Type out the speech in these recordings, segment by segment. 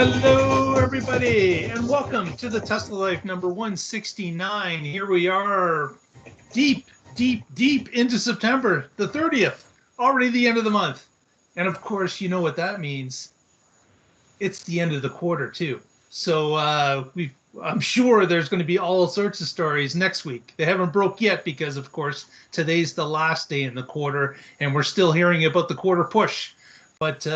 Hello, everybody, and welcome to the Tesla Life number 169. Here we are, deep into September, the 30th, already the end of the month. And of course, you know what that means. It's the end of the quarter, too. So I'm sure there's going to be all sorts of stories next week. They haven't broke yet because, of course, today's the last day in the quarter, and we're still hearing about the quarter push. But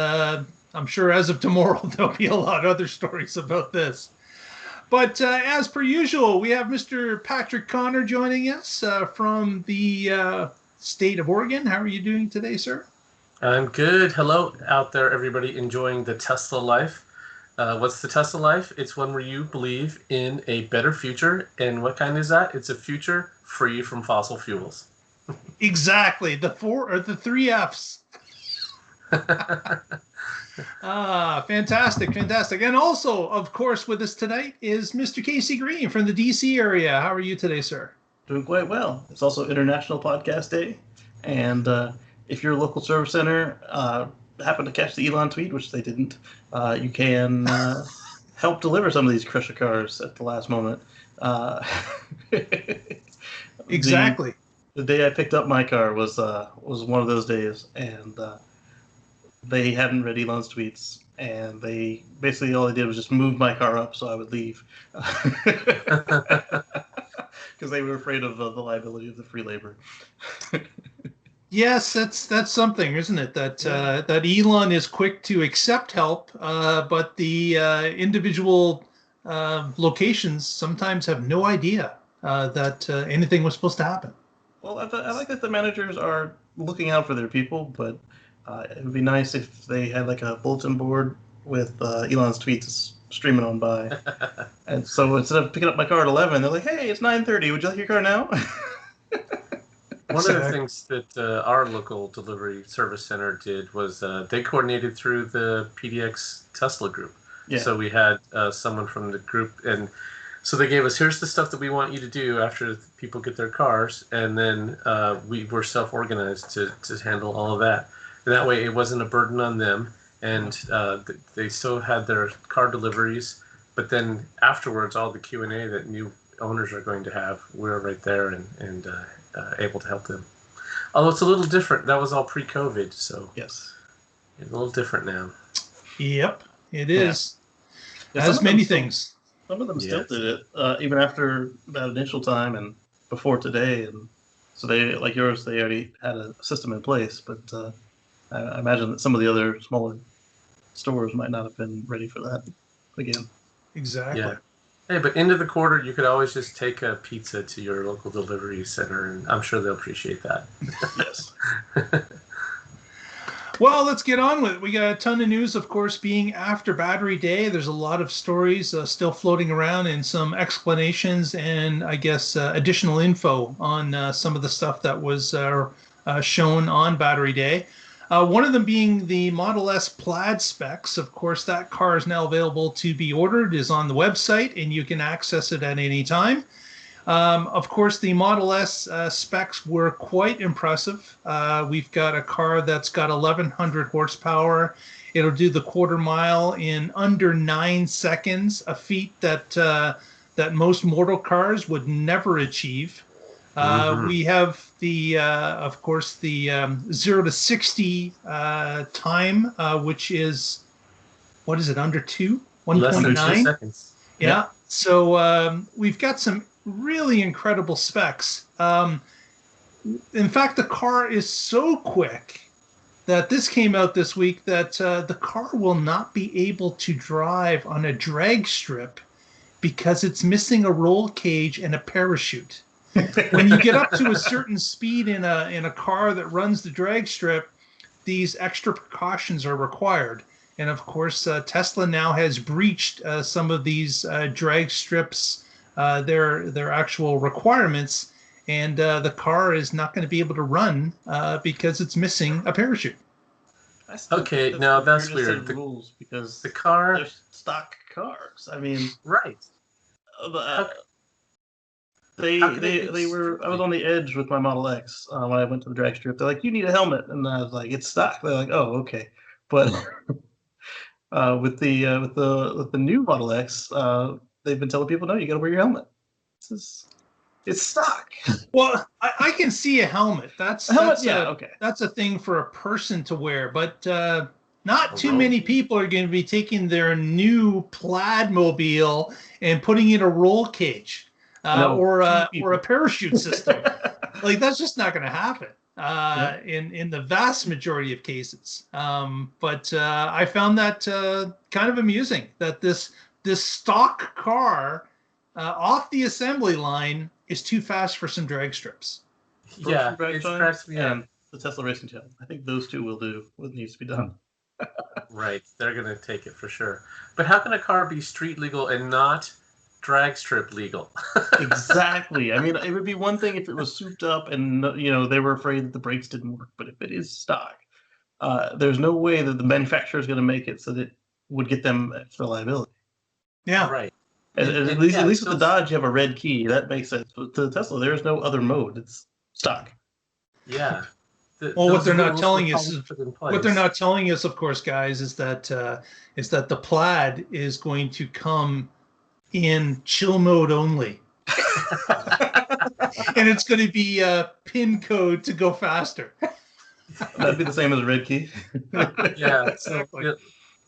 I'm sure as of tomorrow, there'll be a lot of other stories about this. But as per usual, we have Mr. Patrick Connor joining us from the state of Oregon. How are you doing today, sir? I'm good. Hello out there, everybody enjoying the Tesla life. What's the Tesla life? It's one where you believe in a better future. And what kind is that? It's a future free from fossil fuels. Exactly. The three Fs. Fantastic. And also, of course, with us tonight is Mr. Casey Green from the DC area. How are you today, sir? Doing quite well. It's also International Podcast Day. And if your local service center happened to catch the Elon tweet, which they didn't, you can help deliver some of these crusher cars at the last moment. Exactly. The day I picked up my car was one of those days, and they hadn't read Elon's tweets, and they basically all they did was just move my car up so I would leave, because they were afraid of the liability of the free labor. Yes, that's something, isn't it? That Elon is quick to accept help, but the individual locations sometimes have no idea that anything was supposed to happen. Well, I like that the managers are looking out for their people, but it would be nice if they had like a bulletin board with Elon's tweets streaming on by. And so instead of picking up my car at 11, they're like, hey, it's 9:30. Would you like your car now? One of the things that our local delivery service center did was they coordinated through the PDX Tesla group. Yeah. So we had someone from the group, and so they gave us, here's the stuff that we want you to do after people get their cars, and then we were self-organized to handle all of that. And that way it wasn't a burden on them, and they still had their car deliveries, but then afterwards all the Q&A that new owners are going to have, we're right there and able to help them. Although it's a little different. That was all pre-COVID, so yes, it's a little different now. Yep, it is. Yeah. As many things. Some of them still did it, even after that initial time and before today. And so they, like yours, they already had a system in place. But I imagine that some of the other smaller stores might not have been ready for that again. Exactly. Yeah. Hey, but end of the quarter, you could always just take a pizza to your local delivery center, and I'm sure they'll appreciate that. Yes. Well, let's get on with it. We got a ton of news, of course, being after Battery Day. There's a lot of stories still floating around and some explanations and, I guess, additional info on some of the stuff that was shown on Battery Day. One of them being the Model S Plaid specs. Of course, that car is now available to be ordered, is on the website, and you can access it at any time. Of course, the Model S specs were quite impressive. We've got a car that's got 1,100 horsepower. It'll do the quarter mile in under 9 seconds, a feat that most mortal cars would never achieve. We have the, of course, the 0 to 60 time, which is, what is it, under 2? 1.9? Less than 2 seconds. Yeah. So we've got some really incredible specs. In fact, the car is so quick that this came out this week that the car will not be able to drive on a drag strip because it's missing a roll cage and a parachute. When you get up to a certain speed in a car that runs the drag strip, these extra precautions are required. And of course, Tesla now has breached some of these drag strips, their actual requirements, and the car is not going to be able to run because it's missing a parachute. Okay, now that's weird. The rules, because the car, they're stock cars. I mean, right? They were. I was on the edge with my Model X when I went to the drag strip. They're like, "You need a helmet," and I was like, "It's stock." They're like, "Oh, okay," but With the new Model X, they've been telling people, no, you got to wear your helmet. It's stock. Well, I can see a helmet. That's okay. That's a thing for a person to wear, but not too many people are going to be taking their new Plaid mobile and putting in a roll cage or a parachute system. Like that's just not going to happen in the vast majority of cases. But I found that kind of amusing that this stock car off the assembly line is too fast for some drag strips. Yeah, it cracks me up. The Tesla Racing Channel. I think those two will do what needs to be done. Right, they're going to take it for sure. But how can a car be street legal and not drag strip legal? Exactly. I mean, it would be one thing if it was souped up and they were afraid that the brakes didn't work. But if it is stock, there's no way that the manufacturer is going to make it so that it would get them extra liability. Yeah, right. At least with the Dodge, you have a red key. That makes sense. But to the Tesla, there is no other mode. It's stock. Yeah. What they're not telling us, of course, guys, is that the Plaid is going to come in chill mode only, and it's going to be a pin code to go faster. That'd be the same as a red key. Yeah, exactly. So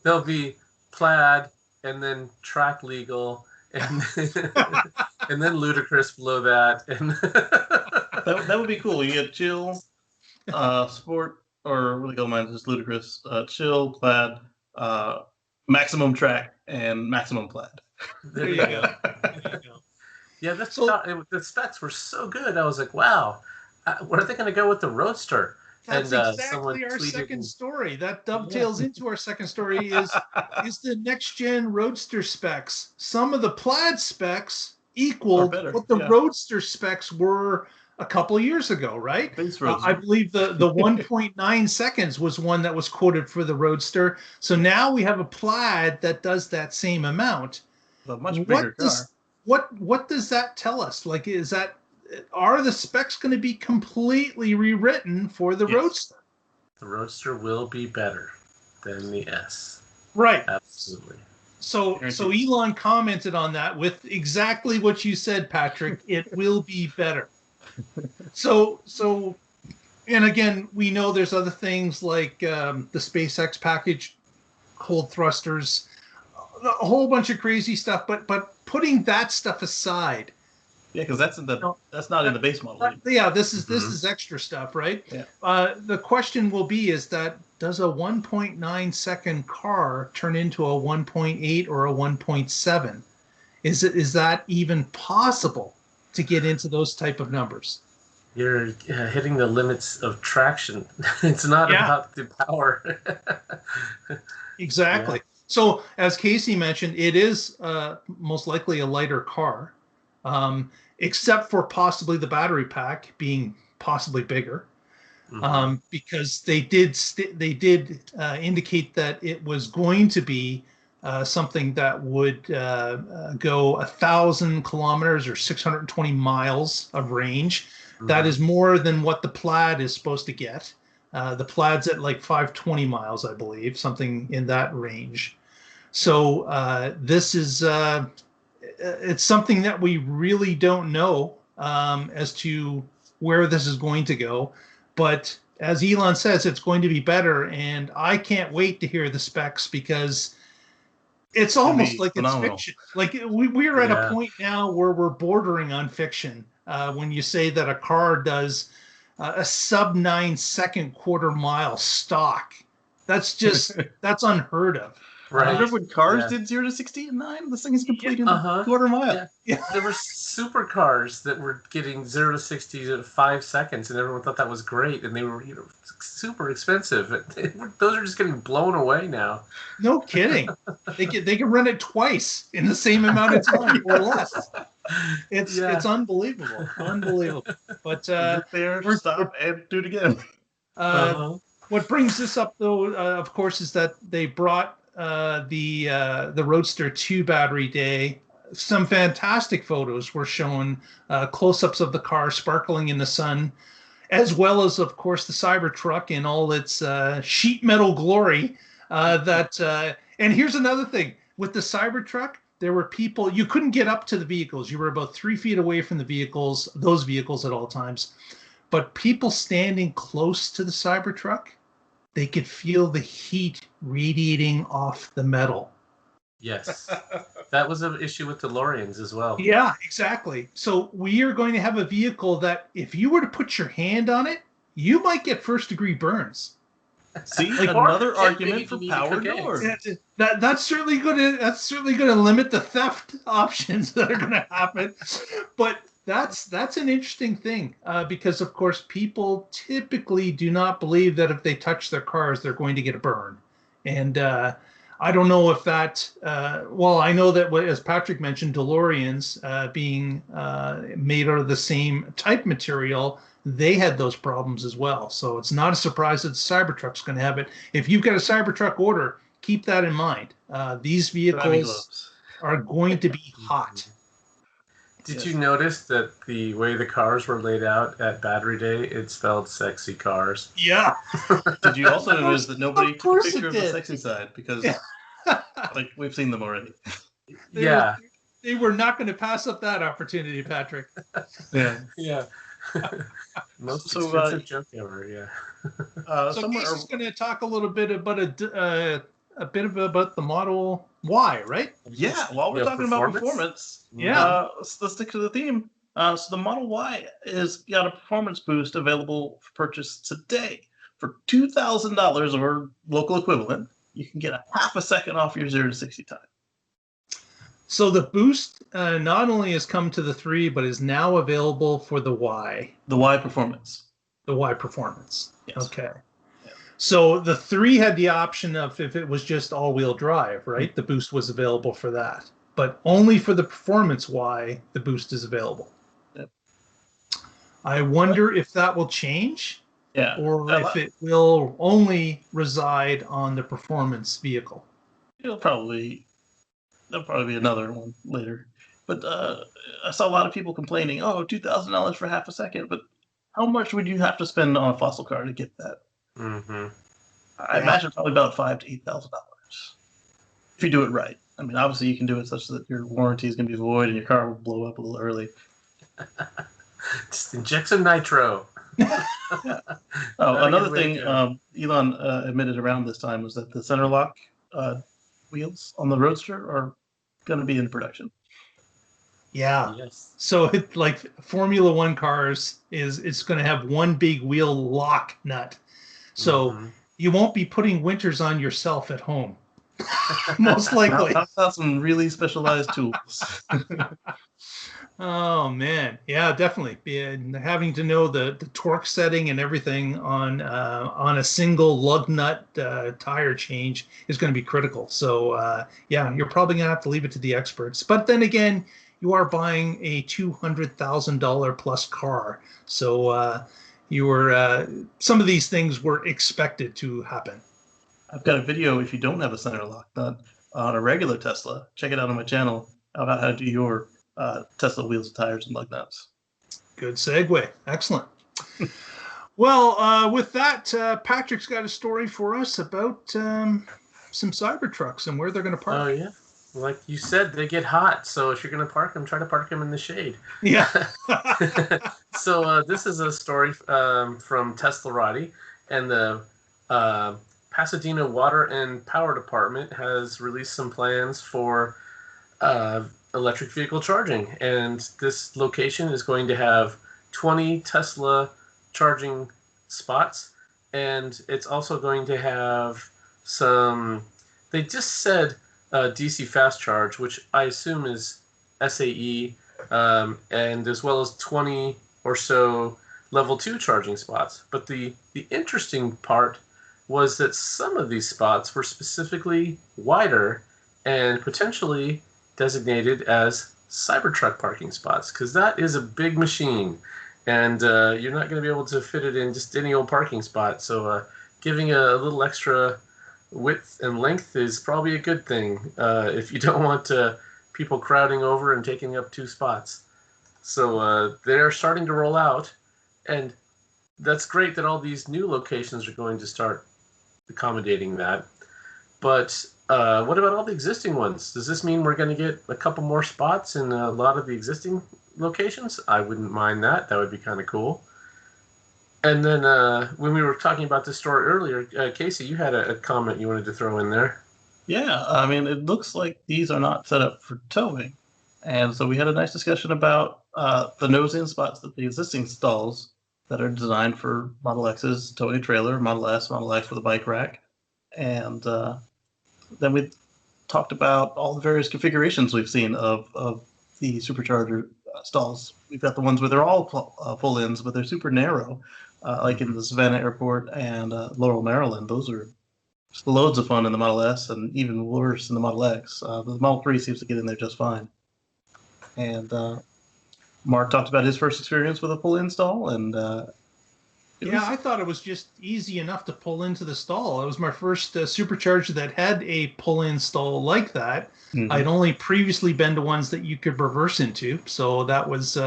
there'll be Plaid and then track legal. And then ludicrous below that, and that would be cool. You get chill, sport, or what do they call mine? Just ludicrous, chill, Plaid, maximum track, and maximum Plaid. There you go. Yeah, the specs were so good. I was like, wow, what are they going to go with the Roadster? That's exactly our second story. That dovetails into our second story is the next gen Roadster specs. Some of the Plaid specs equal what the Roadster specs were a couple years ago, right? I believe the 1.9 seconds was one that was quoted for the Roadster. So now we have a Plaid that does that same amount. A much bigger car. What does that tell us? Like, are the specs going to be completely rewritten for the Roadster? The Roadster will be better than the S. Right. Absolutely. So Elon commented on that with exactly what you said, Patrick. It will be better. So, and again, we know there's other things like the SpaceX package, cold thrusters, a whole bunch of crazy stuff. But putting that stuff aside. Yeah, because that's not in the base model. Yeah, this is extra stuff, right? Yeah. The question will be does a 1.9 second car turn into a 1.8 or a 1.7? Is that even possible to get into those type of numbers? You're hitting the limits of traction. It's not about the power. Exactly. Yeah. So as Casey mentioned, it is most likely a lighter car. Except for possibly the battery pack being possibly bigger, because they did indicate that it was going to be something that would go 1,000 kilometers or 620 miles of range. Mm-hmm. That is more than what the Plaid is supposed to get. The Plaid's at like 520 miles, I believe, something in that range. So this is... it's something that we really don't know as to where this is going to go. But as Elon says, it's going to be better. And I can't wait to hear the specs because it's almost like phenomenal. It's fiction. Like we're at a point now where we're bordering on fiction when you say that a car does a sub 9 second quarter mile stock. That's unheard of. Right. Remember when cars did 0 to 60 in 9? This thing is complete in a quarter mile. Yeah. There were supercars that were getting 0 to 60 in 5 seconds, and everyone thought that was great, and they were super expensive. Those are just getting blown away now. No kidding. They can run it twice in the same amount of time or less. It's unbelievable. But stop and do it again. What brings this up, though, of course, is that they brought the Roadster 2 battery day. Some fantastic photos were shown, close-ups of the car sparkling in the sun, as well as, of course, the Cybertruck in all its sheet metal glory that And here's another thing. With the Cybertruck, there were people, you couldn't get up to the vehicles. You were about 3 feet away from the vehicles, those vehicles at all times. But people standing close to the Cybertruck, they could feel the heat radiating off the metal. Yes. That was an issue with DeLoreans as well. Yeah, exactly. So we are going to have a vehicle that if you were to put your hand on it, you might get first-degree burns. See, another argument for power doors. That's certainly going to limit the theft options that are going to happen. But that's an interesting thing because, of course, people typically do not believe that if they touch their cars, they're going to get a burn. And I don't know if that. Well, I know that as Patrick mentioned, DeLoreans being made out of the same type material, they had those problems as well. So it's not a surprise that the Cybertruck's going to have it. If you've got a Cybertruck order, keep that in mind. These vehicles are going to be hot. Did you notice that the way the cars were laid out at Battery Day, it spelled sexy cars? Yeah. Did you also notice that nobody took a picture of the sexy side? Because like we've seen them already. They were not going to pass up that opportunity, Patrick. Yeah. Most expensive joke ever, yeah. So Casey's going to talk a little bit about about the Model Y, right? Yeah, while we're talking about performance, let's stick to the theme. So the Model Y is got a performance boost available for purchase today for $2,000 or local equivalent. You can get a half a second off your 0 to 60 time. So the boost not only has come to the 3, but is now available for the Y. The Y Performance. The Y Performance. Yes. Okay. Yeah. So the 3 had the option of if it was just all-wheel drive, right? The boost was available for that. But only for the Performance Y, the boost is available. Yep. I wonder if that will change. Yeah. Or if it will only reside on the Performance vehicle. There'll probably be another one later. But I saw a lot of people complaining, $2,000 for half a second. But how much would you have to spend on a fossil car to get that? Mm-hmm. I imagine probably about $5,000 to $8,000 if you do it right. I mean, obviously you can do it such that your warranty is going to be void and your car will blow up a little early. Just inject some nitro. Another thing Elon admitted around this time was that the center lock wheels on the Roadster are going to be in production. Yeah. Yes. So it, like Formula One cars it's going to have one big wheel lock nut. So you won't be putting winters on yourself at home. Most likely. Talk about some really specialized tools. Oh man, yeah, definitely. And having to know the torque setting and everything on a single lug nut tire change is going to be critical. So you're probably going to have to leave it to the experts. But then again, you are buying a $200,000 plus car, so some of these things were expected to happen. I've got a video if you don't have a center lock nut on a regular Tesla. Check it out on my channel about how to do your Tesla wheels, tires, and lug nuts. Good segue. Excellent. Well, with that, Patrick's got a story for us about some Cybertrucks and where they're going to park. Oh, yeah. Like you said, they get hot. So if you're going to park them, try to park them in the shade. Yeah. So this is a story from Teslarati, and the Pasadena Water and Power Department has released some plans for electric vehicle charging, and this location is going to have 20 Tesla charging spots, and it's also going to have some, they just said DC fast charge, which I assume is SAE, and as well as 20 or so level 2 charging spots. But the interesting part was that some of these spots were specifically wider and potentially designated as CyberTruck parking spots, because that is a big machine, and you're not going to be able to fit it in just any old parking spot. So giving a little extra width and length is probably a good thing if you don't want people crowding over and taking up 2 spots. So they're starting to roll out, and that's great that all these new locations are going to start accommodating that. But What about all the existing ones? Does this mean we're going to get a couple more spots in a lot of the existing locations? I wouldn't mind that. That would be kind of cool. And then when we were talking about this story earlier, Casey, you had a comment you wanted to throw in there. Yeah, I mean, it looks like these are not set up for towing. And so we had a nice discussion about the nose-in spots that the existing stalls that are designed for Model X's towing a trailer, Model S, Model X with a bike rack. And then we talked about all the various configurations we've seen of the supercharger stalls. We've got the ones where they're all pull-ins, but they're super narrow, like in the Savannah Airport and Laurel, Maryland. Those are loads of fun in the Model S and even worse in the Model X. The Model 3 seems to get in there just fine. And Mark talked about his first experience with a pull-in stall, and I thought it was just easy enough to pull into the stall. It was my first supercharger that had a pull-in stall like that. Mm-hmm. I'd only previously been to ones that you could reverse into, so that was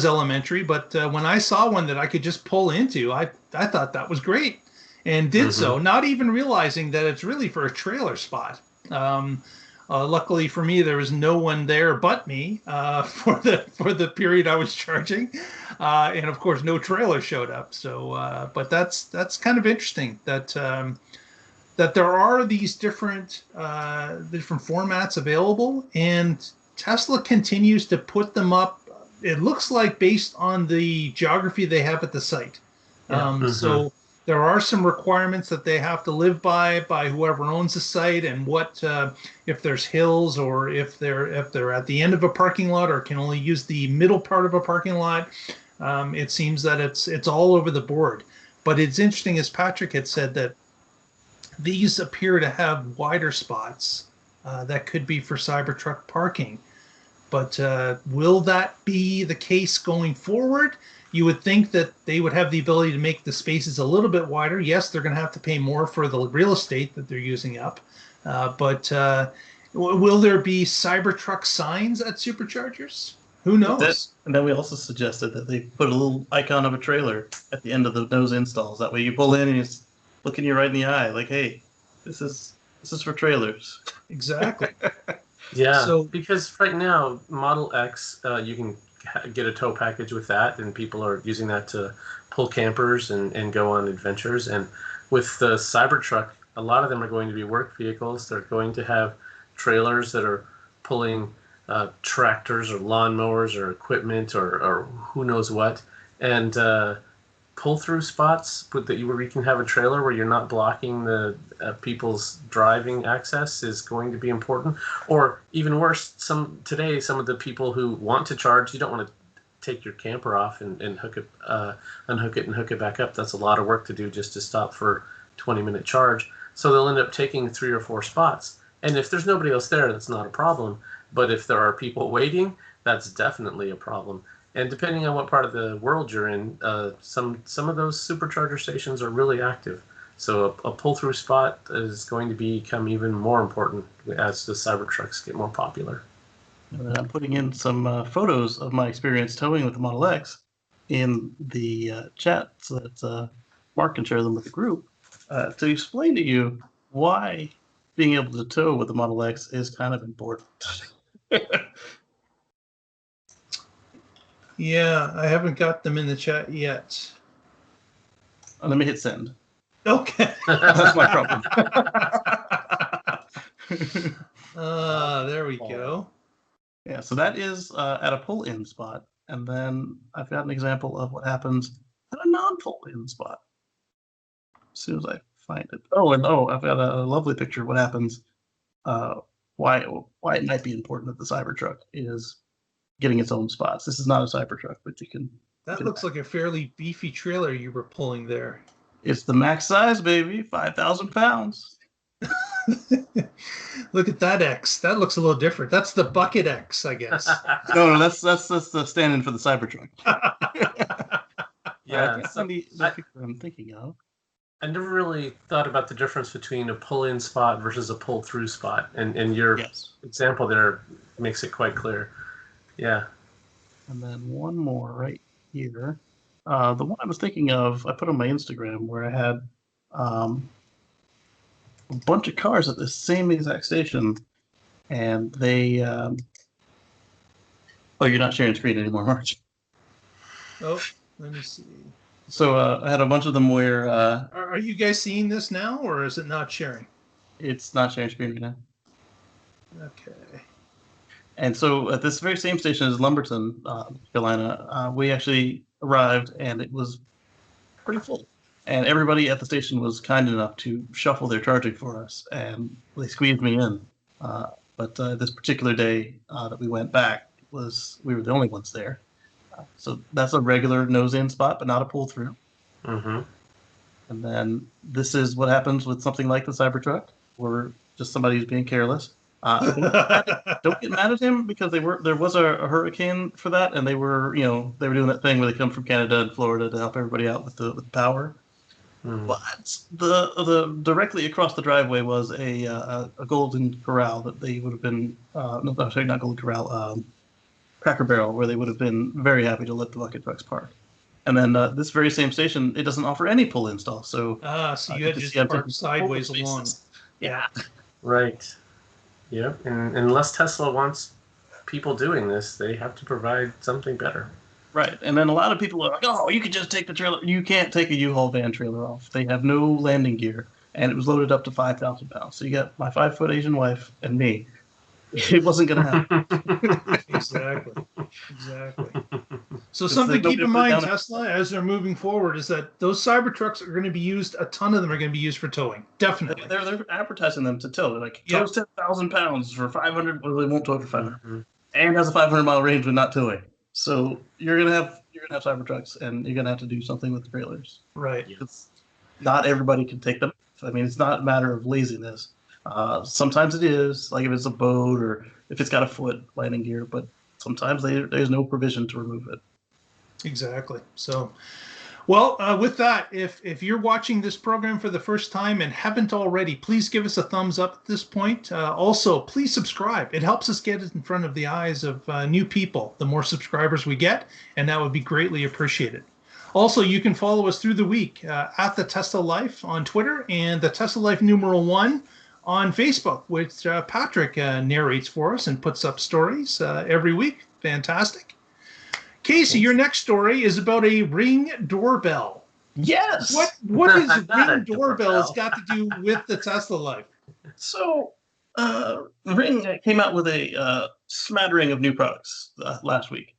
elementary. But when I saw one that I could just pull into, I thought that was great, and did so, not even realizing that it's really for a trailer spot. Luckily for me, there was no one there but me for the period I was charging, and of course, no trailer showed up. So, but that's kind of interesting that there are these different formats available, and Tesla continues to put them up. It looks like based on the geography they have at the site. So there are some requirements that they have to live by whoever owns the site, and what if there's hills, or if they're at the end of a parking lot, or can only use the middle part of a parking lot. It seems that it's all over the board. But it's interesting, as Patrick had said, that these appear to have wider spots that could be for CyberTruck parking. But will that be the case going forward? You would think that they would have the ability to make the spaces a little bit wider. Yes, they're going to have to pay more for the real estate that they're using up. But will there be CyberTruck signs at Superchargers? Who knows? And then we also suggested that they put a little icon of a trailer at the end of the nose installs. That way you pull in and it's looking you right in the eye, like, hey, this is for trailers. Exactly. Yeah, so, because right now, Model X, you can get a tow package with that, and people are using that to pull campers and go on adventures. And with the Cybertruck, a lot of them are going to be work vehicles. They're going to have trailers that are pulling tractors or lawnmowers or equipment or who knows what. And pull-through spots where you can have a trailer where you're not blocking the people's driving access is going to be important. Or even worse, some of the people who want to charge, you don't want to take your camper off and unhook it and hook it back up. That's a lot of work to do just to stop for 20-minute charge. So they'll end up taking 3 or 4 spots. And if there's nobody else there, that's not a problem. But if there are people waiting, that's definitely a problem. And depending on what part of the world you're in, some of those supercharger stations are really active. So a pull-through spot is going to become even more important as the Cybertrucks get more popular. And I'm putting in some photos of my experience towing with the Model X in the chat so that Mark can share them with the group to explain to you why being able to tow with the Model X is kind of important. Yeah, I haven't got them in the chat yet. Let me hit send. Okay. That's my problem. There we go. Yeah, so that is at a pull-in spot. And then I've got an example of what happens at a non-pull-in spot. As soon as I find it. I've got a lovely picture of what happens. Why it might be important that the Cybertruck is getting its own spots. This is not a Cybertruck, but you can... That looks like a fairly beefy trailer you were pulling there. It's the max size, baby. 5,000 pounds. Look at that X. That looks a little different. That's the bucket X, I guess. No, that's the stand-in for the Cybertruck. Yeah, that's the picture I'm thinking of. I never really thought about the difference between a pull-in spot versus a pull-through spot, and your example there makes it quite clear. Yeah. And then one more right here. The one I was thinking of, I put on my Instagram where I had a bunch of cars at the same exact station, and they. Oh, you're not sharing screen anymore, aren't you? Oh, let me see. So I had a bunch of them where. Are you guys seeing this now, or is it not sharing? It's not sharing screen right now. Okay. And so at this very same station as Lumberton, Carolina, we actually arrived, and it was pretty full. And everybody at the station was kind enough to shuffle their charging for us, and they squeezed me in. But this particular day that we went back, we were the only ones there. So that's a regular nose-in spot, but not a pull-through. Mm-hmm. And then this is what happens with something like the CyberTruck, where just somebody who's being careless. Don't get mad at him, because there was a hurricane for that, and they were doing that thing where they come from Canada and Florida to help everybody out with the power. Mm. But the directly across the driveway was a Golden Corral that they would have been no, sorry, not Golden Corral, Cracker Barrel, where they would have been very happy to let the bucket trucks park. And then this very same station, it doesn't offer any pull install. So so you had to just park sideways along. Yeah. Right. Yeah. And unless Tesla wants people doing this, they have to provide something better. Right. And then a lot of people are like, oh, you could just take the trailer. You can't take a U-Haul van trailer off. They have no landing gear. And it was loaded up to 5,000 pounds. So you got my 5-foot Asian wife and me. It wasn't going to happen. Exactly. So something to keep in mind, Tesla, as they're moving forward, is that those Cybertrucks are going to be used. A ton of them are going to be used for towing. Definitely. They're advertising them to tow. They're like, tows 10,000 pounds for 500. Well, they won't tow it for 500. Mm-hmm. And has a 500-mile range with not towing. So you're gonna have Cybertrucks, and you're gonna have to do something with the trailers. Right. It's, not everybody can take them. I mean, it's not a matter of laziness. Sometimes it is, like if it's a boat or if it's got a foot landing gear, but sometimes there's no provision to remove it. Exactly. So, well, with that, if you're watching this program for the first time and haven't already, please give us a thumbs up at this point. Also, please subscribe. It helps us get it in front of the eyes of new people. The more subscribers we get, and that would be greatly appreciated. Also, you can follow us through the week at the Tesla Life on Twitter and the Tesla Life #1 on Facebook, which Patrick narrates for us and puts up stories every week. Fantastic. Casey, your next story is about a Ring doorbell. Yes. What has Ring doorbells got to do with the Tesla Life? So, Ring came out with a smattering of new products last week.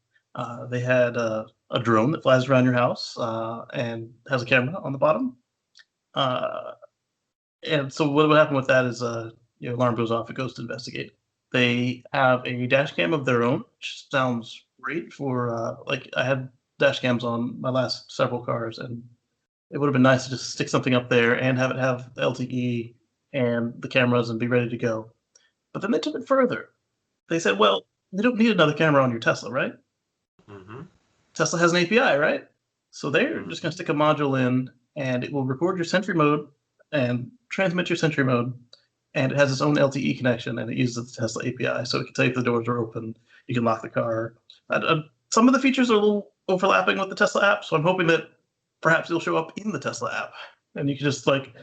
They had a drone that flies around your house and has a camera on the bottom. And so what would happen with that is your alarm goes off, it goes to investigate. They have a dash cam of their own, which sounds great for like I had dash cams on my last several cars, and it would have been nice to just stick something up there and have it have the LTE and the cameras and be ready to go. But then they took it further. They said, well, you don't need another camera on your Tesla, right? Mm-hmm. Tesla has an API, right? So they're just going to stick a module in, and it will record your SentryMode and transmit your SentryMode, and it has its own LTE connection, and it uses the Tesla API, so it can tell you if the doors are open, you can lock the car. Some of the features are a little overlapping with the Tesla app, so I'm hoping that perhaps it'll show up in the Tesla app, and you can just like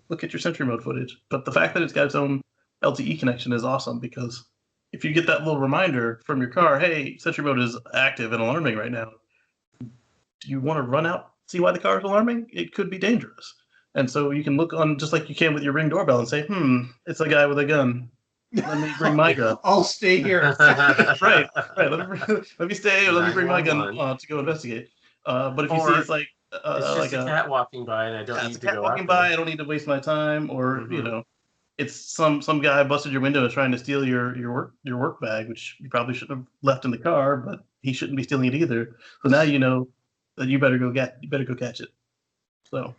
look at your SentryMode footage. But the fact that it's got its own LTE connection is awesome, because if you get that little reminder from your car, hey, SentryMode is active and alarming right now, do you want to run out, see why the car is alarming? It could be dangerous. And so you can look on just like you can with your Ring doorbell and say, it's a guy with a gun. Let me bring my gun. I'll stay here. Right. Let me stay, or let me bring my gun to go investigate. But if you see it's like it's just a cat walking by, and I don't need to go walking by, I don't need to waste my time, or it's some guy busted your window and trying to steal your work bag, which you probably shouldn't have left in the car, but he shouldn't be stealing it either. So now you know that you better go catch it. So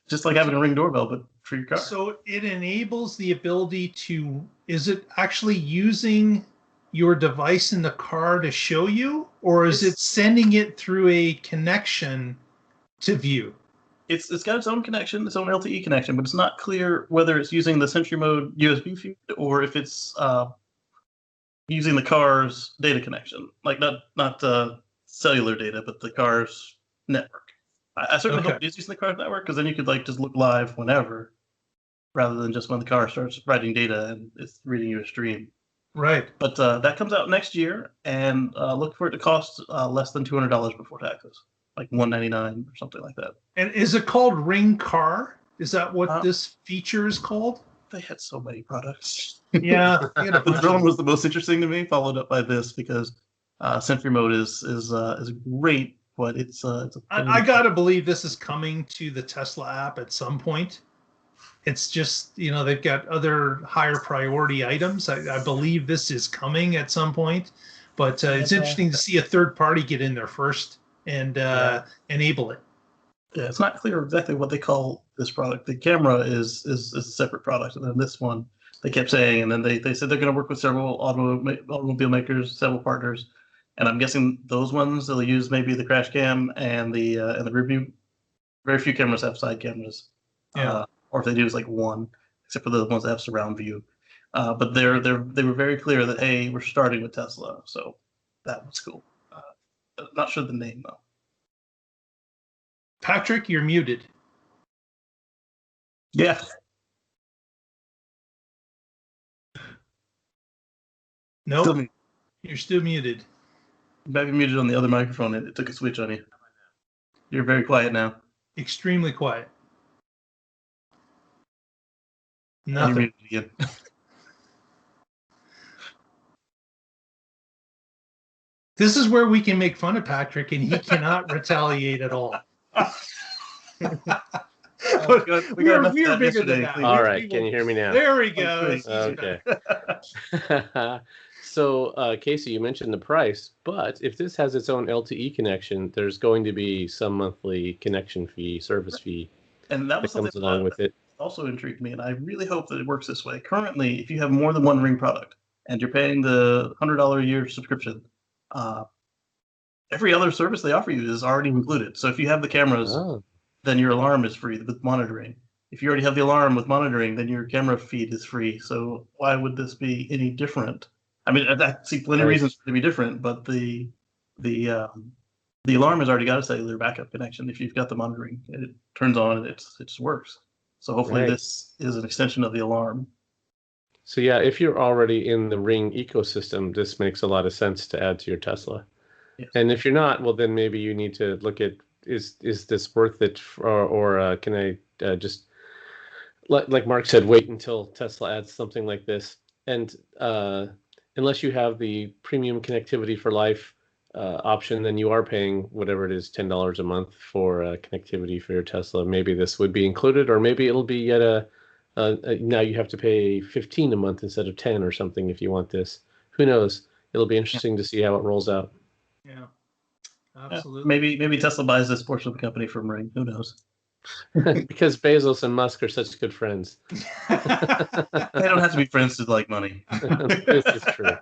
just like having a Ring doorbell, but for your car. So it enables the ability to, is it actually using your device in the car to show you, or is it sending it through a connection to view? It's got its own connection, its own LTE connection, but it's not clear whether it's using the SentryMode USB feed or if it's using the car's data connection, like not cellular data, but the car's network. I certainly hope it is using the car's network, because then you could like just look live whenever. rather than just when the car starts writing data and it's reading you a stream. Right. But that comes out next year, and look for it to cost less than $200 before taxes, like $199 or something like that. And is it called Ring Car? Is that what this feature is called? They had so many products. Yeah. The drone was the most interesting to me, followed up by this because SentryMode is great, but it's I gotta believe this is coming to the Tesla app at some point. It's just, they've got other higher priority items. I believe this is coming at some point, but it's interesting to see a third party get in there first and enable it. Yeah, it's not clear exactly what they call this product. The camera is a separate product, and then this one they kept saying, and then they said they're going to work with several automobile makers, several partners, and I'm guessing those ones they'll use maybe the crash cam and the rear view. Very few cameras have side cameras. Yeah. Or if they do, it's like one, except for the ones that have surround view. But they were very clear that, hey, we're starting with Tesla, so that was cool. Not sure the name though. Patrick, you're muted. Yeah. Nope. You're still muted. You might be muted on the other microphone. It took a switch on you. You're very quiet now. Extremely quiet. Nothing. Nothing. Again. This is where we can make fun of Patrick, and he cannot retaliate at all. We were bigger than that. All right, can you hear me now? There we go. Okay. So, Casey, you mentioned the price, but if this has its own LTE connection, there's going to be some monthly connection fee, service fee, and that comes along with it. Also intrigued me, and I really hope that it works this way. Currently, if you have more than one Ring product and you're paying the $100 a year subscription, every other service they offer you is already included. So if you have the cameras, then your alarm is free with monitoring. If you already have the alarm with monitoring, then your camera feed is free. So why would this be any different? I mean, I see plenty of reasons for it to be different, but the alarm has already got a cellular backup connection. If you've got the monitoring, it turns on and it just works. So hopefully this is an extension of the alarm. So yeah, if you're already in the Ring ecosystem, this makes a lot of sense to add to your Tesla. Yes. And if you're not, well, then maybe you need to look at, is this worth it? Or can I just, like Mark said, wait until Tesla adds something like this? And unless you have the premium connectivity for life option, then you are paying whatever it is, $10 a month for connectivity for your Tesla. Maybe this would be included, or maybe it'll be yet now you have to pay $15 a month instead of $10 or something if you want this. Who knows? It'll be interesting to see how it rolls out. Yeah, absolutely. Yeah, maybe Tesla buys this portion of the company from Ring. Who knows? Because Bezos and Musk are such good friends. They don't have to be friends to like money. This is true.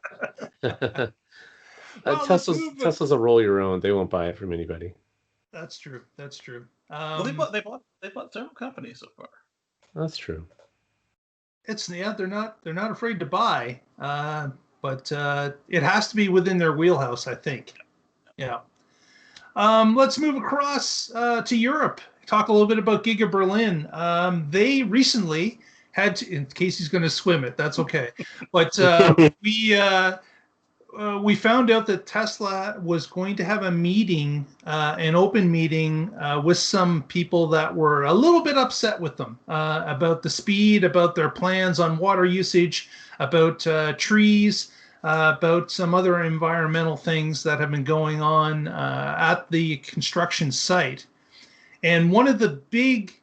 Tesla's a roll your own. They won't buy it from anybody. That's true. That's true. Well, they bought several companies so far. That's true. They're not afraid to buy, but it has to be within their wheelhouse, I think. Yeah. Let's move across to Europe. Talk a little bit about Giga Berlin. They recently had to, in case he's going to swim it, that's okay. But we found out that Tesla was going to have a meeting, an open meeting with some people that were a little bit upset with them about the speed, about their plans on water usage, about trees, about some other environmental things that have been going on at the construction site. And one of the big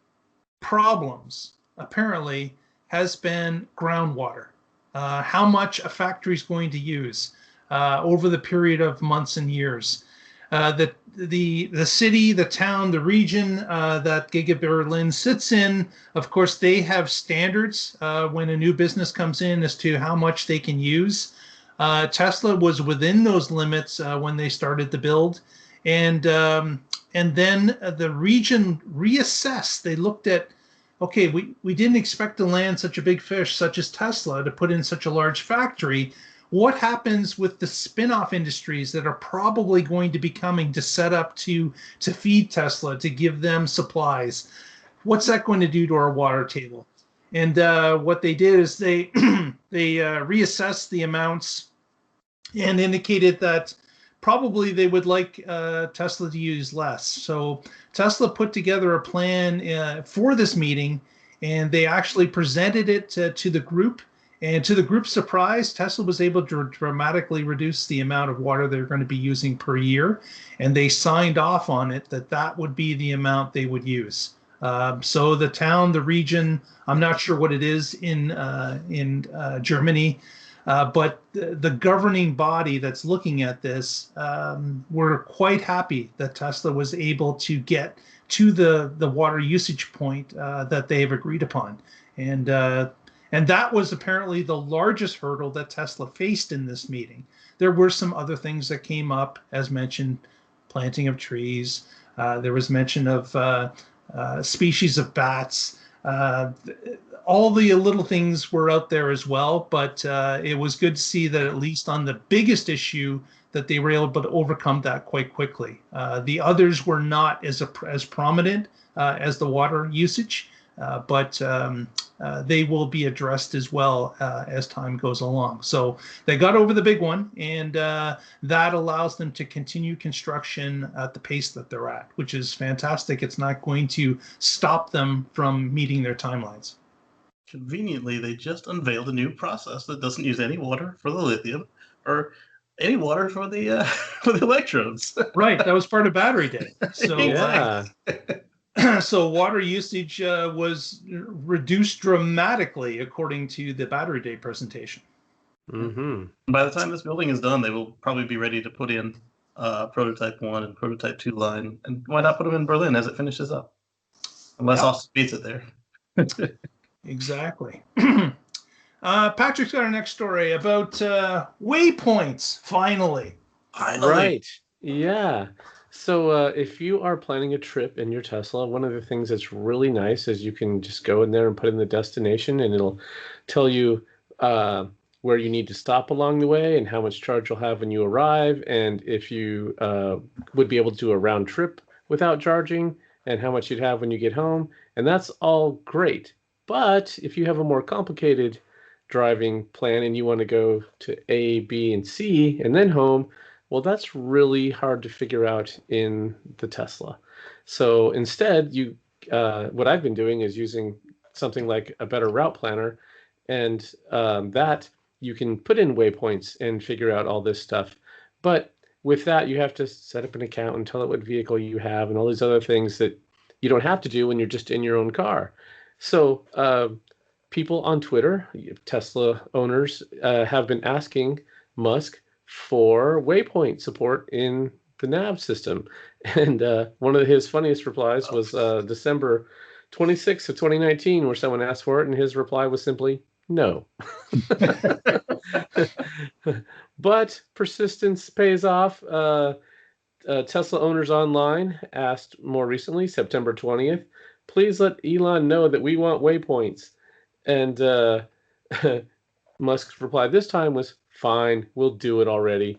problems, apparently, has been groundwater. How much a factory is going to use over the period of months and years. The city, the town, the region that Giga Berlin sits in, of course, they have standards when a new business comes in as to how much they can use. Tesla was within those limits when they started the build. And then the region reassessed. They looked at, okay, we didn't expect to land such a big fish such as Tesla to put in such a large factory. What happens with the spin-off industries that are probably going to be coming to set up to feed Tesla, to give them supplies? What's that going to do to our water table? And what they did is they they reassessed the amounts and indicated that probably they would like Tesla to use less. So Tesla put together a plan for this meeting, and they actually presented it to the group. And to the group's surprise, Tesla was able to dramatically reduce the amount of water they're going to be using per year. And they signed off on it that would be the amount they would use. So the town, the region, I'm not sure what it is in Germany, but the governing body that's looking at this, were quite happy that Tesla was able to get to the water usage point that they have agreed upon. And that was apparently the largest hurdle that Tesla faced in this meeting. There were some other things that came up, as mentioned, planting of trees. There was mention of species of bats. All the little things were out there as well, but it was good to see that at least on the biggest issue that they were able to overcome that quite quickly. The others were not as prominent as the water usage, but they will be addressed as well as time goes along. So they got over the big one, and that allows them to continue construction at the pace that they're at, which is fantastic. It's not going to stop them from meeting their timelines. Conveniently, they just unveiled a new process that doesn't use any water for the lithium or any water for the for the electrodes. Right, that was part of Battery Day. So Yeah. so water usage was reduced dramatically according to the Battery Day presentation. Mm-hmm. By the time this building is done, they will probably be ready to put in prototype 1 and prototype 2 line. And why not put them in Berlin as it finishes up? Unless Austin beats it there. Exactly. Patrick's got our next story about Waypoints, finally. Right. Yeah. So if you are planning a trip in your Tesla, one of the things that's really nice is you can just go in there and put in the destination, and it'll tell you where you need to stop along the way and how much charge you'll have when you arrive, and if you would be able to do a round trip without charging, and how much you'd have when you get home. And that's all great. But if you have a more complicated driving plan and you want to go to A, B, and C, and then home, well, that's really hard to figure out in the Tesla. So instead, what I've been doing is using something like a better route planner, and that you can put in waypoints and figure out all this stuff. But with that, you have to set up an account and tell it what vehicle you have and all these other things that you don't have to do when you're just in your own car. So people on Twitter, Tesla owners, have been asking Musk for waypoint support in the nav system. And one of his funniest replies was December 26th of 2019, where someone asked for it, and his reply was simply, no. But persistence pays off. Tesla Owners Online asked more recently, September 20th, please let Elon know that we want waypoints. And Musk's reply this time was, fine, we'll do it already.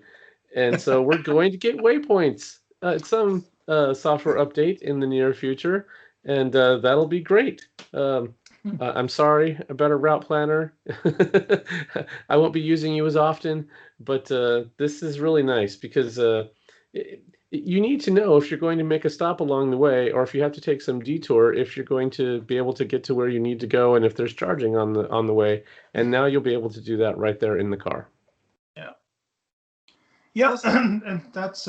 And so we're going to get waypoints at some software update in the near future, and that'll be great. I'm sorry about a route planner. I won't be using you as often, but this is really nice because you need to know if you're going to make a stop along the way, or if you have to take some detour, if you're going to be able to get to where you need to go, and if there's charging on the way. And now you'll be able to do that right there in the car. Yeah, and that's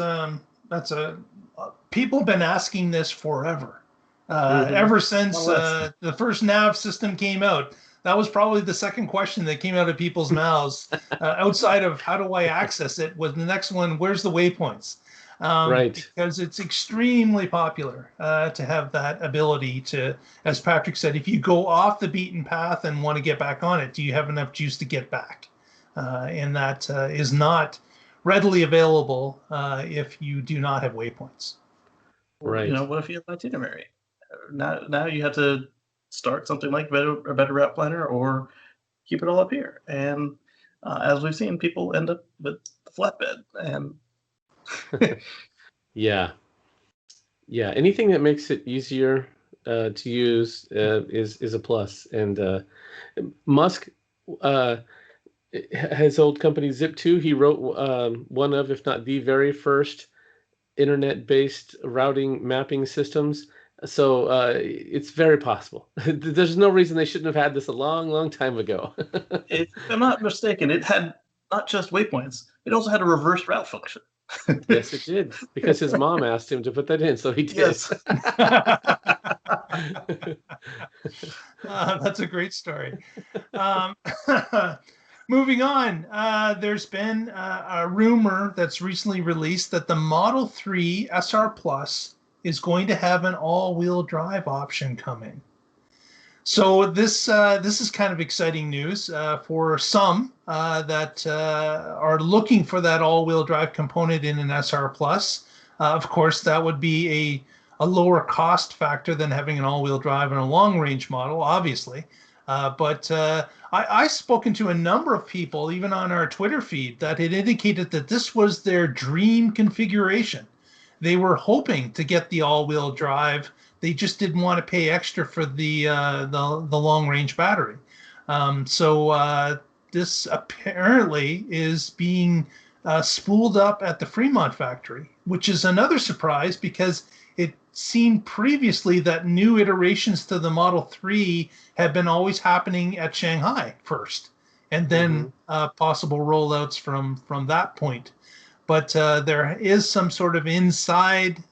people have been asking this forever. Ever since the first nav system came out. That was probably the second question that came out of people's mouths, outside of how do I access it, was the next one, where's the waypoints? Right. Because it's extremely popular to have that ability to, as Patrick said, if you go off the beaten path and want to get back on it, do you have enough juice to get back? And that is not readily available if you do not have waypoints. Right. You know, what if you have an itinerary? Now you have to start something like a better route planner or keep it all up here. And as we've seen, people end up with the flatbed. And yeah. Anything that makes it easier to use is a plus. And Musk, his old company Zip2, he wrote one of, if not the very first internet-based routing mapping systems. So it's very possible. There's no reason they shouldn't have had this a long time ago. If I'm not mistaken, it had not just waypoints, it also had a reverse route function. Yes, it did, because his mom asked him to put that in, so he did. Yes. That's a great story. Moving on, there's been a rumor that's recently released that the Model 3 SR Plus is going to have an all-wheel drive option coming. So this is kind of exciting news for some that are looking for that all-wheel drive component in an SR Plus. Of course, that would be a lower cost factor than having an all-wheel drive in a long-range model, obviously. But I've spoken to a number of people, even on our Twitter feed, that had indicated that this was their dream configuration. They were hoping to get the all-wheel drive. They just didn't want to pay extra for the long-range battery. So this apparently is being spooled up at the Fremont factory, which is another surprise because it seemed previously that new iterations to the Model 3 have been always happening at Shanghai first, and then possible rollouts from that point. But there is some sort of inside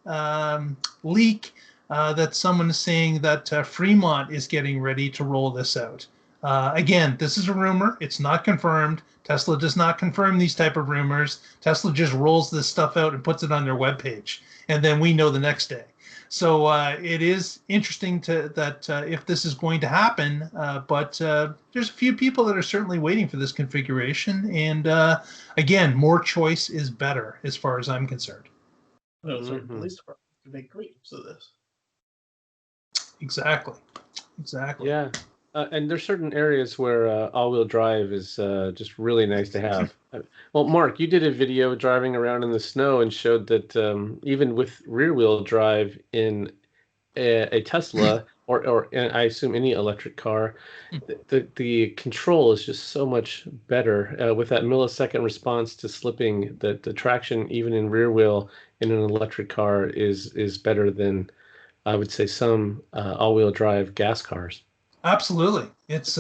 leak that someone is saying that Fremont is getting ready to roll this out. Again, this is a rumor. It's not confirmed. Tesla does not confirm these type of rumors. Tesla just rolls this stuff out and puts it on their webpage, and then we know the next day. So it is interesting that if this is going to happen, but there's a few people that are certainly waiting for this configuration. And again, more choice is better as far as I'm concerned. No, so police department can make great use of this. Exactly. Yeah. And there's certain areas where all-wheel drive is just really nice to have. Well, Mark, you did a video driving around in the snow and showed that even with rear-wheel drive in a Tesla or I assume any electric car, the control is just so much better with that millisecond response to slipping. That the traction, even in rear-wheel in an electric car, is better than, I would say, some all-wheel drive gas cars. Absolutely. It's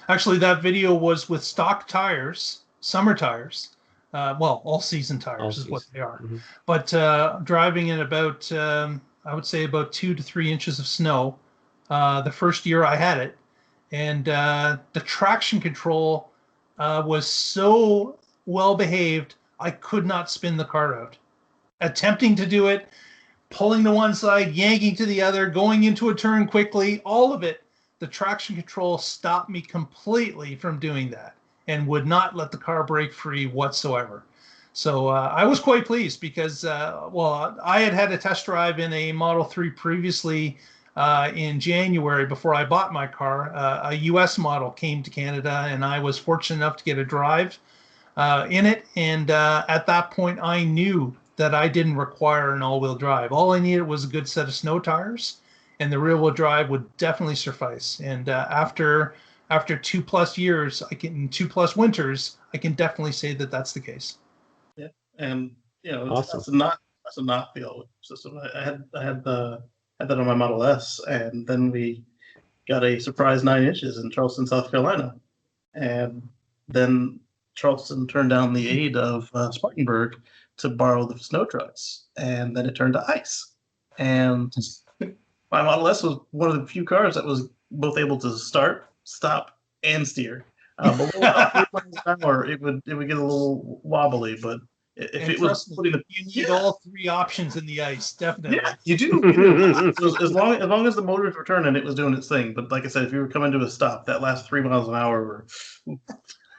actually, that video was with stock tires, summer tires. Well, all-season tires is what they are. But driving in about, I would say, about 2 to 3 inches of snow the first year I had it. And the traction control was so well behaved, I could not spin the car out. Attempting to do it, pulling to one side, yanking to the other, going into a turn quickly, all of it. The traction control stopped me completely from doing that and would not let the car break free whatsoever. So I was quite pleased because, well, I had a test drive in a Model 3 previously in January before I bought my car. A US model came to Canada, and I was fortunate enough to get a drive in it. And at that point, I knew that I didn't require an all-wheel drive. All I needed was a good set of snow tires, and the rear-wheel drive would definitely suffice. And after 2+ years, 2+ winters, I can definitely say that that's the case. Yeah, and awesome. that's a not the all system. I had that on my Model S, and then we got a surprise 9 inches in Charleston, South Carolina, and then Charleston turned down the aid of Spartanburg to borrow the snow trucks, and then it turned to ice. And my Model S was one of the few cars that was both able to start, stop, and steer. Below about 3 miles an hour, it would get a little wobbly, but if it was putting you need all 3 options in the ice, definitely. Yeah, you do. So as long as the motors were turning, it was doing its thing. But like I said, if you were coming to a stop, that last 3 miles an hour were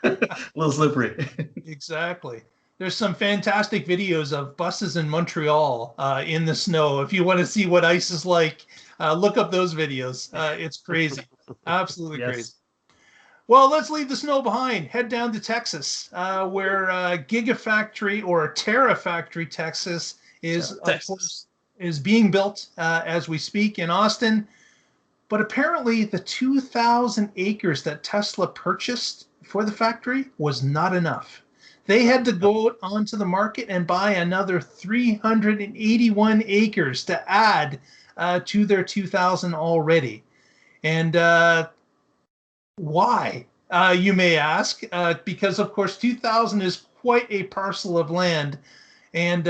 a little slippery. Exactly. There's some fantastic videos of buses in Montreal in the snow. If you want to see what ice is like, look up those videos. It's crazy. Absolutely crazy. Well, let's leave the snow behind. Head down to Texas, where Gigafactory or Terrafactory, Texas is, of course, is being built as we speak in Austin. But apparently the 2,000 acres that Tesla purchased for the factory was not enough. They had to go onto the market and buy another 381 acres to add to their 2,000 already. And why, you may ask? Because, of course, 2,000 is quite a parcel of land. And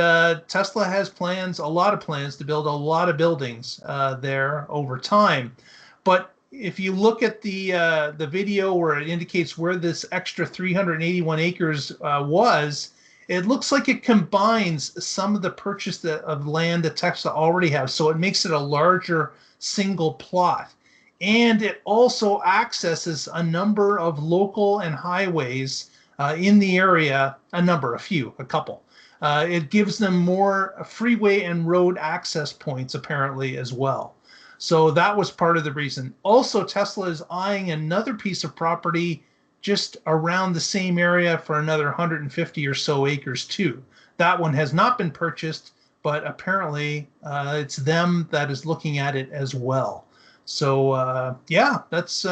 Tesla has plans, a lot of plans, to build a lot of buildings there over time. But if you look at the video where it indicates where this extra 381 acres was, it looks like it combines some of the purchase of land that Tesla already has. So it makes it a larger single plot. And it also accesses a number of local and highways in the area, a couple. It gives them more freeway and road access points, apparently, as well. So that was part of the reason. Also, Tesla is eyeing another piece of property just around the same area for another 150 or so acres, too. That one has not been purchased, but apparently it's them that is looking at it as well. So, yeah, that's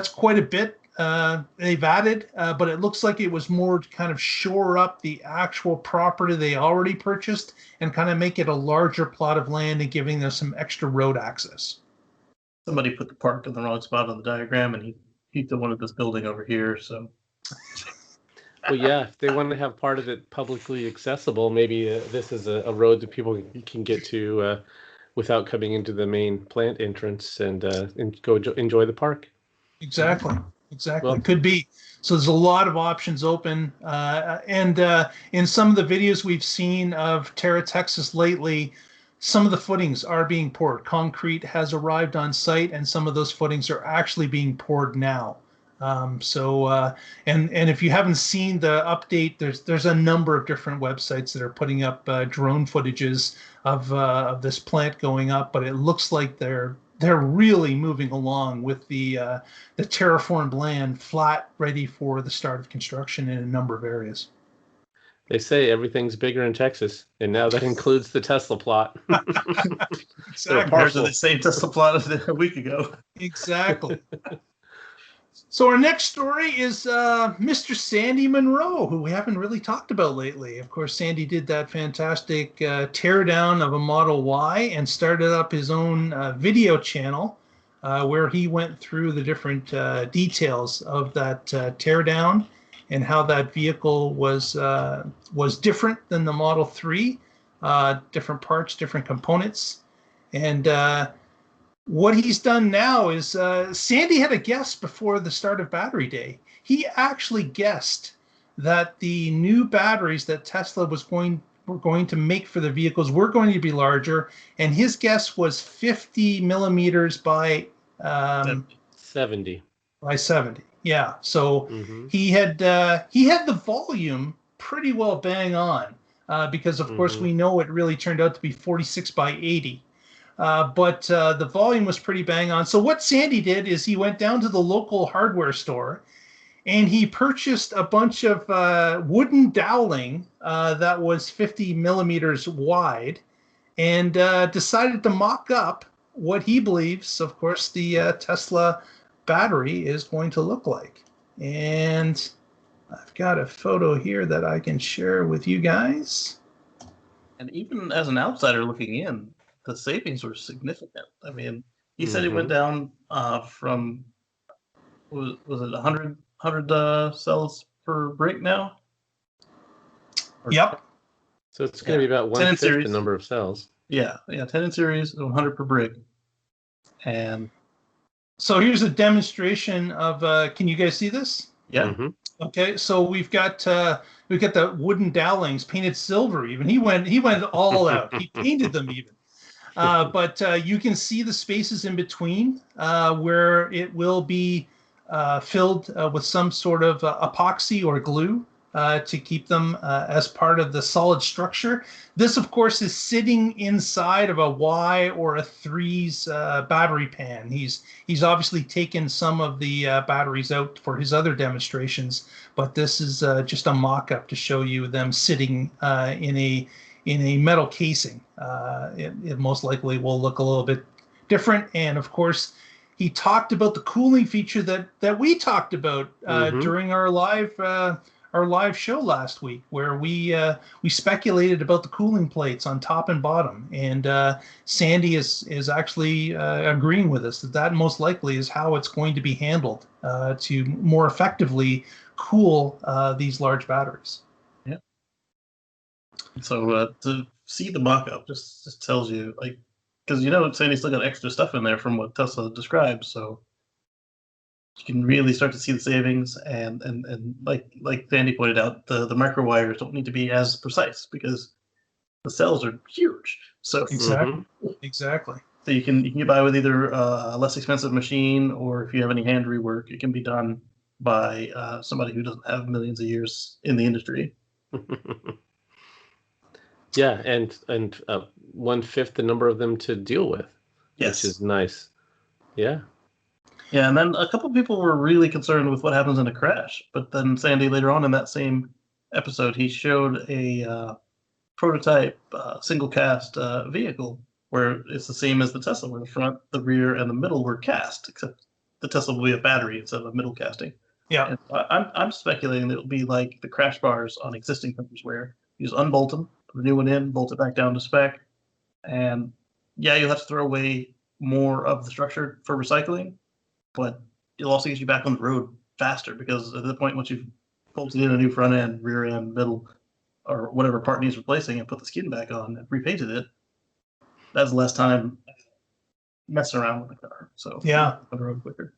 quite a bit. They've added, but it looks like it was more to kind of shore up the actual property they already purchased and kind of make it a larger plot of land and giving them some extra road access. Somebody put the park in the wrong spot on the diagram, and he wanted this building over here. So, well, yeah, if they want to have part of it publicly accessible, maybe this is a road that people can get to without coming into the main plant entrance and go enjoy the park. Exactly. Well, Could be. So there's a lot of options open. And in some of the videos we've seen of Terra, Texas lately, some of the footings are being poured. Concrete has arrived on site, and some of those footings are actually being poured now. And if you haven't seen the update, there's a number of different websites that are putting up drone footages of this plant going up, but it looks like they're really moving along with the terraformed land flat, ready for the start of construction in a number of areas. They say everything's bigger in Texas, and now that includes the Tesla plot. Exactly. Compared to the same Tesla plot a week ago. Exactly. So our next story is Mr. Sandy Munro, who we haven't really talked about lately. Of course, Sandy did that fantastic teardown of a Model Y and started up his own video channel where he went through the different details of that teardown and how that vehicle was different than the Model 3, different parts, different components. And what he's done now is Sandy had a guess before the start of Battery Day. He actually guessed that the new batteries that Tesla were going to make for the vehicles were going to be larger, and his guess was 50 millimeters by 70. By 70. Yeah. So he had the volume pretty well bang on because of course we know it really turned out to be 46 by 80. But the volume was pretty bang on. So what Sandy did is he went down to the local hardware store and he purchased a bunch of wooden dowling that was 50 millimeters wide and decided to mock up what he believes, of course, the Tesla battery is going to look like. And I've got a photo here that I can share with you guys. And even as an outsider looking in, the savings were significant. I mean, he said it went down from, was it 100 cells per brick now? Yep. So it's going to be about 1/5 the number of cells. Yeah, 10 in series, 100 per brick. And so here's a demonstration of, can you guys see this? Yeah. Okay, so we've got the wooden dowlings painted silver even. He went all out. He painted them even. But you can see the spaces in between where it will be filled with some sort of epoxy or glue to keep them as part of the solid structure. This, of course, is sitting inside of a Y or a 3's battery pan. He's obviously taken some of the batteries out for his other demonstrations, but this is just a mock-up to show you them sitting in in a metal casing. It most likely will look a little bit different. And of course, he talked about the cooling feature that we talked about during our live show last week, where we speculated about the cooling plates on top and bottom. And Sandy is actually agreeing with us that most likely is how it's going to be handled to more effectively cool these large batteries. Yeah. So to see the mock-up just tells you, like, because Sandy still got extra stuff in there from what Tesla described, so you can really start to see the savings. And like Sandy pointed out, the micro wires don't need to be as precise because the cells are huge. So exactly. So you can get by with either a less expensive machine, or if you have any hand rework, it can be done by somebody who doesn't have millions of years in the industry. Yeah, and 1/5 the number of them to deal with, yes, which is nice. Yeah. Yeah, and then a couple of people were really concerned with what happens in a crash. But then Sandy, later on in that same episode, he showed a prototype single cast vehicle where it's the same as the Tesla, where the front, the rear, and the middle were cast, except the Tesla will be a battery instead of a middle casting. Yeah. And I'm speculating that it'll be like the crash bars on existing cars, where you just unbolt them, put a new one in, bolt it back down to spec, and yeah, you'll have to throw away more of the structure for recycling, but it'll also get you back on the road faster, because at the point once you've bolted in a new front end, rear end, middle, or whatever part needs replacing, and put the skin back on and repainted it, that's less time messing around with the car. So yeah, on the road quicker.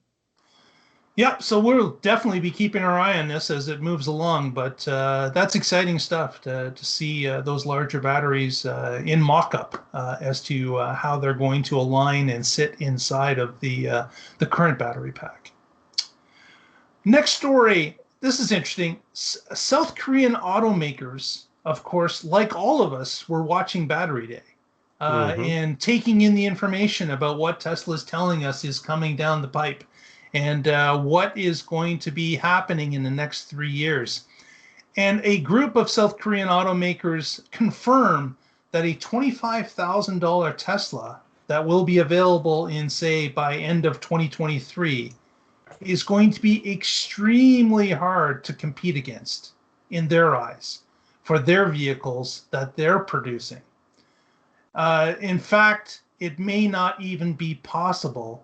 Yeah, so we'll definitely be keeping our eye on this as it moves along, but that's exciting stuff to see those larger batteries in mock-up as to how they're going to align and sit inside of the current battery pack. Next story, this is interesting. South Korean automakers, of course, like all of us, were watching Battery Day and taking in the information about what Tesla is telling us is coming down the pipe, and what is going to be happening in the next 3 years. And a group of South Korean automakers confirm that a $25,000 Tesla that will be available in, say, by end of 2023 is going to be extremely hard to compete against in their eyes for their vehicles that they're producing. In fact, it may not even be possible.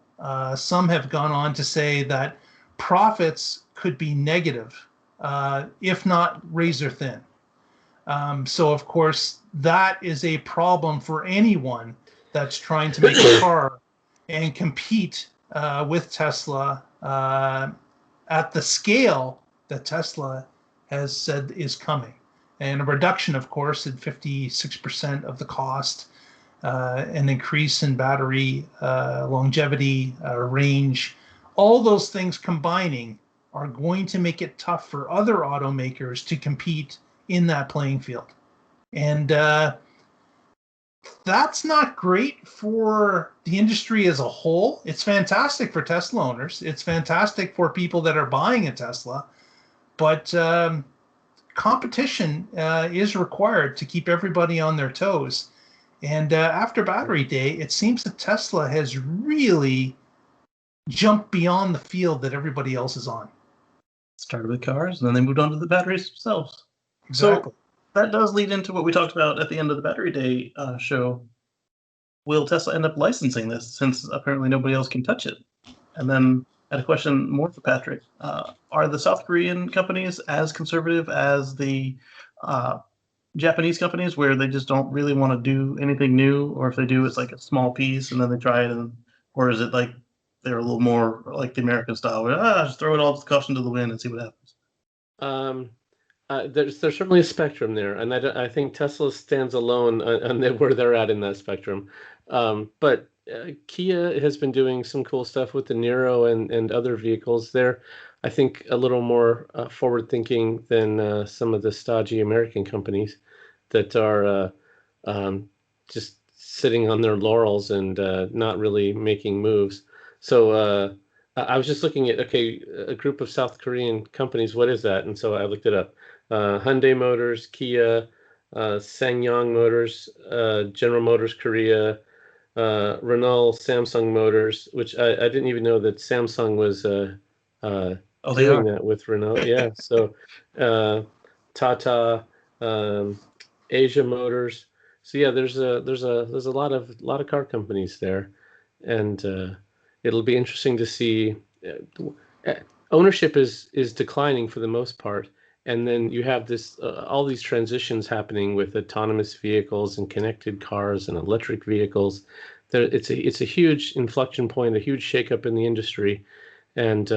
Some have gone on to say that profits could be negative, if not razor thin. So, of course, that is a problem for anyone that's trying to make a car and compete with Tesla at the scale that Tesla has said is coming. And a reduction, of course, at 56% of the cost. An increase in battery longevity, range, all those things combining are going to make it tough for other automakers to compete in that playing field. And that's not great for the industry as a whole. It's fantastic for Tesla owners. It's fantastic for people that are buying a Tesla. But competition is required to keep everybody on their toes. And after Battery Day, it seems that Tesla has really jumped beyond the field that everybody else is on. Started with cars, and then they moved on to the batteries themselves. Exactly. So that does lead into what we talked about at the end of the Battery Day show. Will Tesla end up licensing this, since apparently nobody else can touch it? And then I had a question more for Patrick. Are the South Korean companies as conservative as the Japanese companies, where they just don't really want to do anything new, or if they do, it's like a small piece and then they try it, or is it like they're a little more like the American style, where just throw it all caution to the wind and see what happens? There's certainly a spectrum there, and I think Tesla stands alone on where they're at in that spectrum. But Kia has been doing some cool stuff with the Niro and other vehicles. They're, I think, a little more forward-thinking than some of the stodgy American companies that are just sitting on their laurels and not really making moves. So I was just looking at, a group of South Korean companies, what is that? And so I looked it up. Hyundai Motors, Kia, SsangYong Motors, General Motors Korea, Renault, Samsung Motors, which I didn't even know that Samsung was doing that with Renault. Yeah, so Tata, Asia Motors. So yeah, there's a lot of car companies there, and it'll be interesting to see. Ownership is declining for the most part, and then you have this all these transitions happening with autonomous vehicles and connected cars and electric vehicles. It's a huge inflection point, a huge shakeup in the industry, and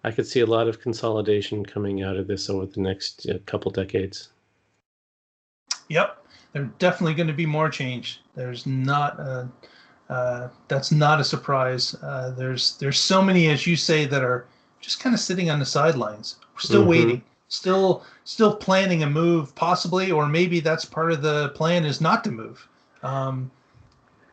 I could see a lot of consolidation coming out of this over the next couple decades. Yep, there's definitely going to be more change. There's not that's not a surprise. There's so many, as you say, that are just kind of sitting on the sidelines. We're still waiting, still planning a move, possibly, or maybe that's part of the plan is not to move.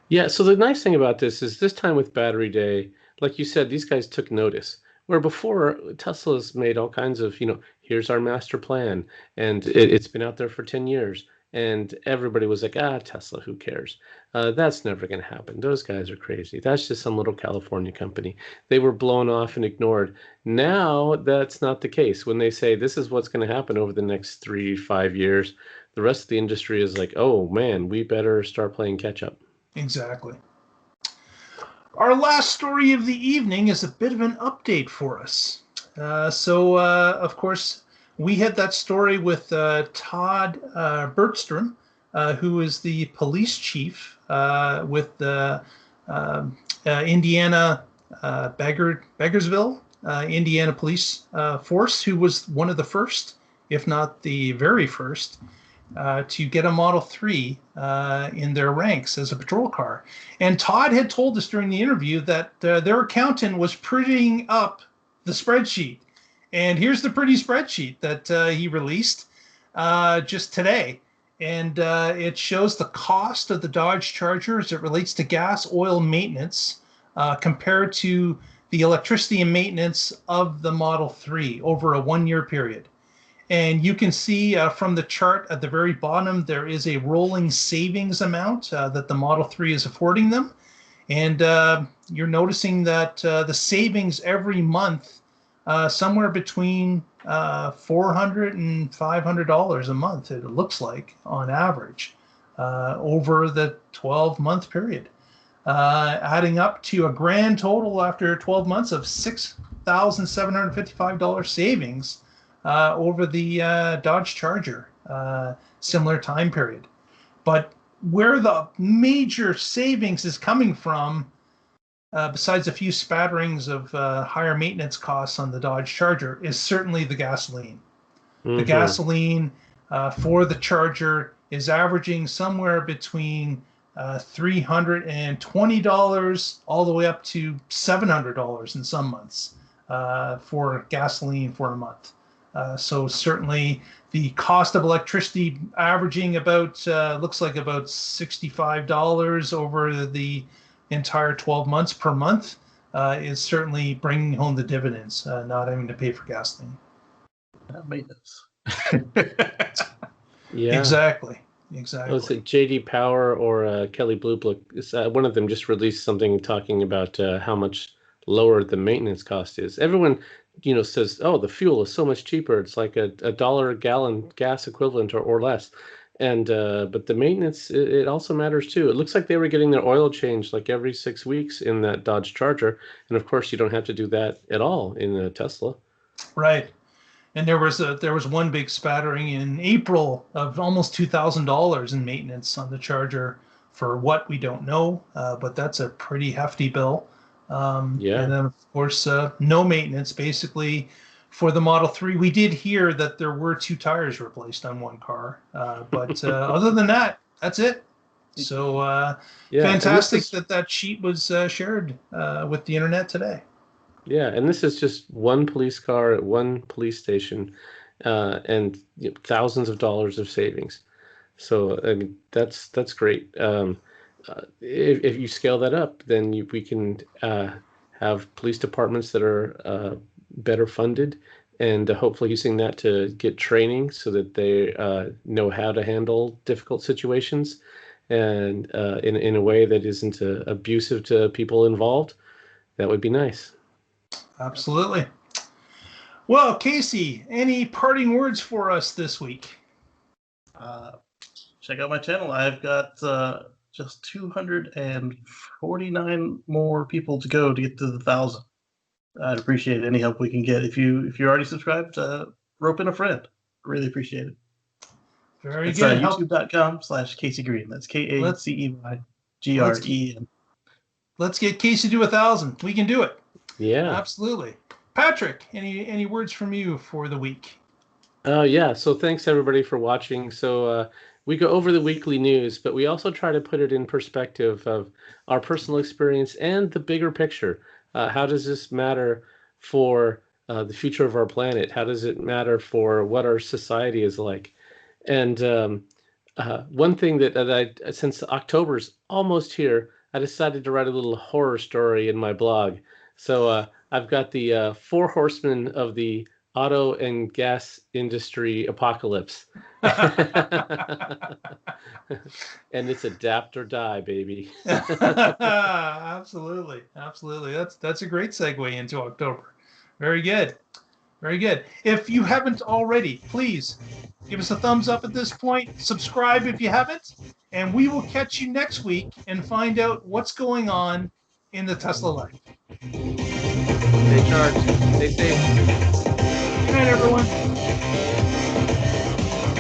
Yeah. So the nice thing about this is this time with Battery Day, like you said, these guys took notice. Where before Tesla's made all kinds of, here's our master plan, and it's been out there for 10 years. And everybody was like, Tesla, who cares? That's never going to happen. Those guys are crazy. That's just some little California company. They were blown off and ignored. Now that's not the case. When they say this is what's going to happen over the next 3-5 years, the rest of the industry is like, oh man, we better start playing catch up. Exactly. Our last story of the evening is a bit of an update for us. Of course, we had that story with Todd Bergstrom, who is the police chief with the Indiana Baggersville, Indiana Police Force, who was one of the first, if not the very first, to get a Model 3 in their ranks as a patrol car. And Todd had told us during the interview that their accountant was prettying up the spreadsheet. And here's the pretty spreadsheet that he released just today. And it shows the cost of the Dodge Charger as it relates to gas, oil maintenance compared to the electricity and maintenance of the Model 3 over a 1-year period. And you can see from the chart at the very bottom, there is a rolling savings amount that the Model 3 is affording them. And you're noticing that the savings every month, somewhere between $400 and $500 a month, it looks like, on average, over the 12-month period, adding up to a grand total after 12 months of $6,755 savings over the Dodge Charger, similar time period. But where the major savings is coming from, besides a few spatterings of higher maintenance costs on the Dodge Charger, is certainly the gasoline. The gasoline for the Charger is averaging somewhere between $320 all the way up to $700 in some months for gasoline for a month. So certainly the cost of electricity averaging about, looks like about $65 over the entire 12 months per month is certainly bringing home the dividends, not having to pay for gasoline. Maintenance. Yeah. Exactly. Was it JD Power or Kelly Blue Book? One of them just released something talking about how much lower the maintenance cost is. Everyone says, oh, the fuel is so much cheaper. It's like a $1 a gallon gas equivalent or less. And but the maintenance, it also matters too. It looks like they were getting their oil changed like every 6 weeks in that Dodge Charger. And of course, you don't have to do that at all in a Tesla. Right. And there was one big spattering in April of almost $2,000 in maintenance on the Charger for what we don't know, but that's a pretty hefty bill. Yeah. And then, of course, no maintenance, basically, for the Model 3. We did hear that there were 2 tires replaced on one car. But other than that, that's it. So fantastic that sheet was shared with the internet today. Yeah, and this is just one police car at one police station and thousands of dollars of savings. So, I mean, that's great. If you scale that up, then we can have police departments that are better funded and hopefully using that to get training so that they know how to handle difficult situations, and in a way that isn't abusive to people involved. That would be nice. Absolutely. Well, Casey, any parting words for us this week? Check out my channel. I've got just 249 more people to go to get to the 1,000. I'd appreciate any help we can get. If you're already subscribed, rope in a friend. Really appreciate it. Very good. YouTube.com/Casey Green. That's KACEYGREN. Let's get Casey to 1,000. We can do it. Yeah, absolutely. Patrick, any words from you for the week? Yeah. So thanks everybody for watching. So we go over the weekly news, but we also try to put it in perspective of our personal experience and the bigger picture. How does this matter for the future of our planet? How does it matter for what our society is like? And one thing that I, since October's almost here, I decided to write a little horror story in my blog. So I've got the 4 horsemen of the auto and gas industry apocalypse. And it's adapt or die, baby. Absolutely. That's a great segue into October. Very good. If you haven't already, please give us a thumbs up at this point. Subscribe if you haven't, and we will catch you next week and find out what's going on in the Tesla life. Stay charged. Stay safe. Good night, everyone.